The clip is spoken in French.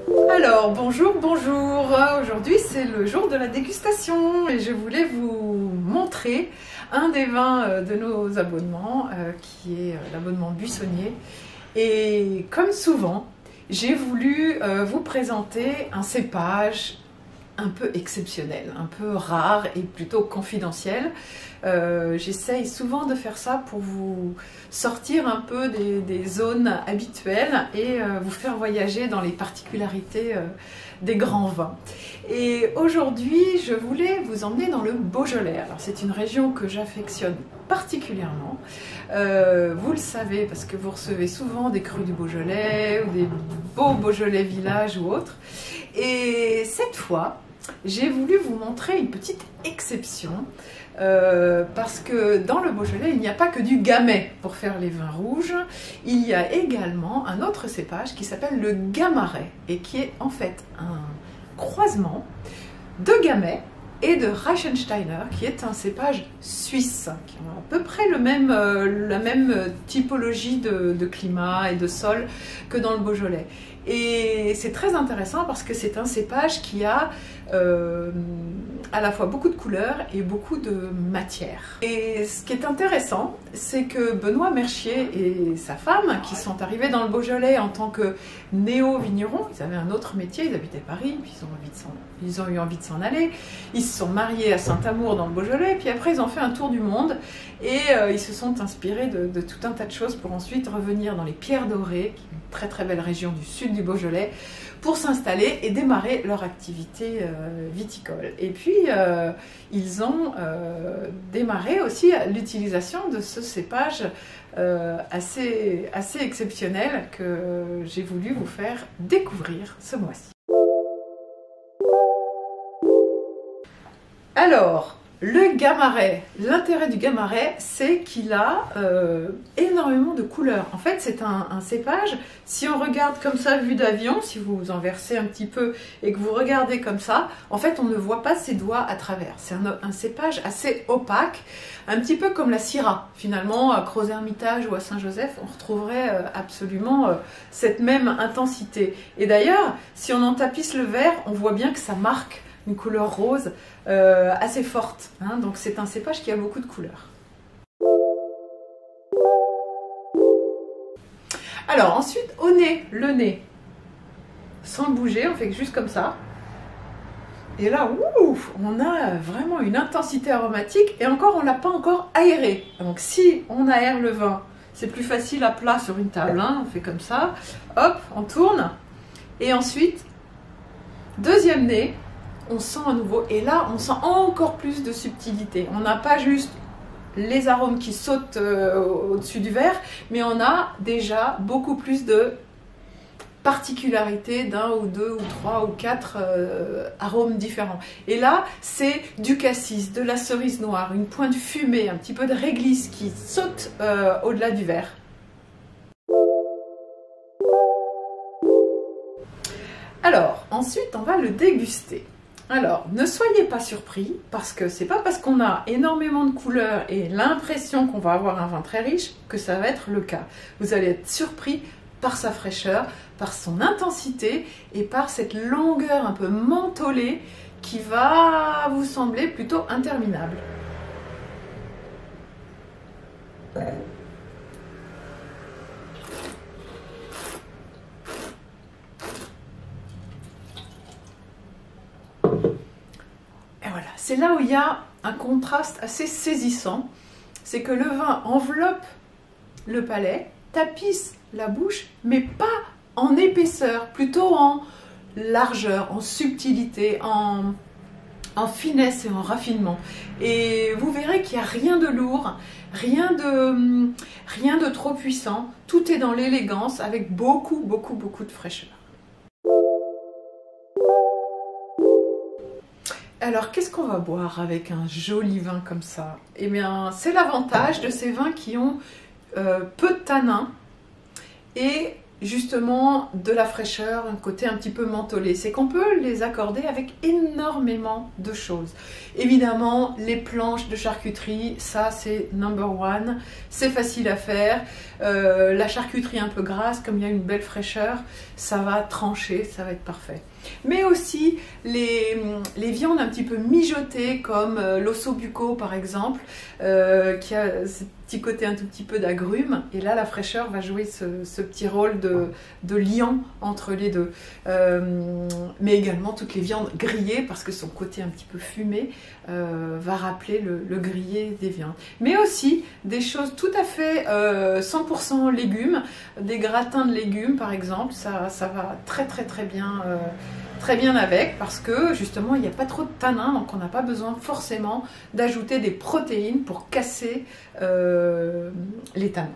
Alors, bonjour, bonjour. Aujourd'hui, c'est le jour de la dégustation et je voulais vous montrer un des vins de nos abonnements, qui est l'abonnement buissonnier. Et comme souvent, j'ai voulu vous présenter un cépage un peu exceptionnel, un peu rare et plutôt confidentiel. J'essaye souvent de faire ça pour vous sortir un peu des zones habituelles et vous faire voyager dans les particularités des grands vins. Et aujourd'hui, je voulais vous emmener dans le Beaujolais. Alors c'est une région que j'affectionne particulièrement. Vous le savez parce que vous recevez souvent des crus du Beaujolais ou des beaux Beaujolais villages ou autres. Et cette fois, j'ai voulu vous montrer une petite exception parce que dans le Beaujolais, il n'y a pas que du gamay pour faire les vins rouges. Il y a également un autre cépage qui s'appelle le gamaret et qui est en fait un croisement de gamay et de Reichensteiner, qui est un cépage suisse, qui a à peu près la même typologie de climat et de sol que dans le Beaujolais. Et c'est très intéressant parce que c'est un cépage qui a à la fois beaucoup de couleurs et beaucoup de matière. Et ce qui est intéressant, c'est que Benoît Mercier et sa femme, qui sont arrivés dans le Beaujolais en tant que néo-vignerons, ils avaient un autre métier, ils habitaient Paris, puis ils ont eu envie de s'en aller, ils se sont mariés à Saint-Amour dans le Beaujolais, puis après ils ont fait un tour du monde et ils se sont inspirés de tout un tas de choses pour ensuite revenir dans les Pierres Dorées, qui est une très très belle région du sud du Beaujolais, pour s'installer et démarrer leur activité viticole. Et puis, ils ont démarré aussi l'utilisation de ce cépage assez exceptionnel que j'ai voulu vous faire découvrir ce mois-ci. Alors, le gamaret, l'intérêt du gamaret, c'est qu'il a énormément de couleurs. En fait, c'est un cépage, si on regarde comme ça, vue d'avion, si vous en versez un petit peu et que vous regardez comme ça, en fait, on ne voit pas ses doigts à travers. C'est un cépage assez opaque, un petit peu comme la Syrah. Finalement, à Crozes-Hermitage ou à Saint-Joseph, on retrouverait absolument cette même intensité. Et d'ailleurs, si on en tapisse le verre, on voit bien que ça marque une couleur rose assez forte, hein, donc c'est un cépage qui a beaucoup de couleurs. Alors ensuite, au nez, le nez, sans bouger, on fait juste comme ça. Et là, ouf, on a vraiment une intensité aromatique et encore, on ne l'a pas encore aéré. Donc si on aère le vin, c'est plus facile à plat sur une table, hein, on fait comme ça, hop, on tourne. Et ensuite, deuxième nez, on sent à nouveau, et là on sent encore plus de subtilité. On n'a pas juste les arômes qui sautent au-dessus du verre, mais on a déjà beaucoup plus de particularités d'un ou deux ou trois ou quatre arômes différents. Et là, c'est du cassis, de la cerise noire, une pointe fumée, un petit peu de réglisse qui saute au-delà du verre. Alors, ensuite, on va le déguster. Alors, ne soyez pas surpris, parce que c'est pas parce qu'on a énormément de couleurs et l'impression qu'on va avoir un vin très riche que ça va être le cas. Vous allez être surpris par sa fraîcheur, par son intensité et par cette longueur un peu mentholée qui va vous sembler plutôt interminable. C'est là où il y a un contraste assez saisissant, c'est que le vin enveloppe le palais, tapisse la bouche, mais pas en épaisseur, plutôt en largeur, en subtilité, en finesse et en raffinement. Et vous verrez qu'il n'y a rien de lourd, rien de trop puissant, tout est dans l'élégance avec beaucoup de fraîcheur. Alors, qu'est-ce qu'on va boire avec un joli vin comme ça? Eh bien, c'est l'avantage de ces vins qui ont peu de tanins et justement de la fraîcheur, un côté un petit peu mentholé. C'est qu'on peut les accorder avec énormément de choses. Évidemment, les planches de charcuterie, ça c'est number one, c'est facile à faire. La charcuterie un peu grasse, comme il y a une belle fraîcheur, ça va trancher, ça va être parfait. Mais aussi les viandes un petit peu mijotées, comme l'ossobuco par exemple, qui a ce petit côté un tout petit peu d'agrumes, et là la fraîcheur va jouer ce petit rôle de liant entre les deux. Mais également toutes les viandes grillées, parce que son côté un petit peu fumé va rappeler le grillé des viandes. Mais aussi des choses tout à fait 100% légumes, des gratins de légumes par exemple, ça va très bien avec, parce que justement il n'y a pas trop de tanins, donc on n'a pas besoin forcément d'ajouter des protéines pour casser les tanins.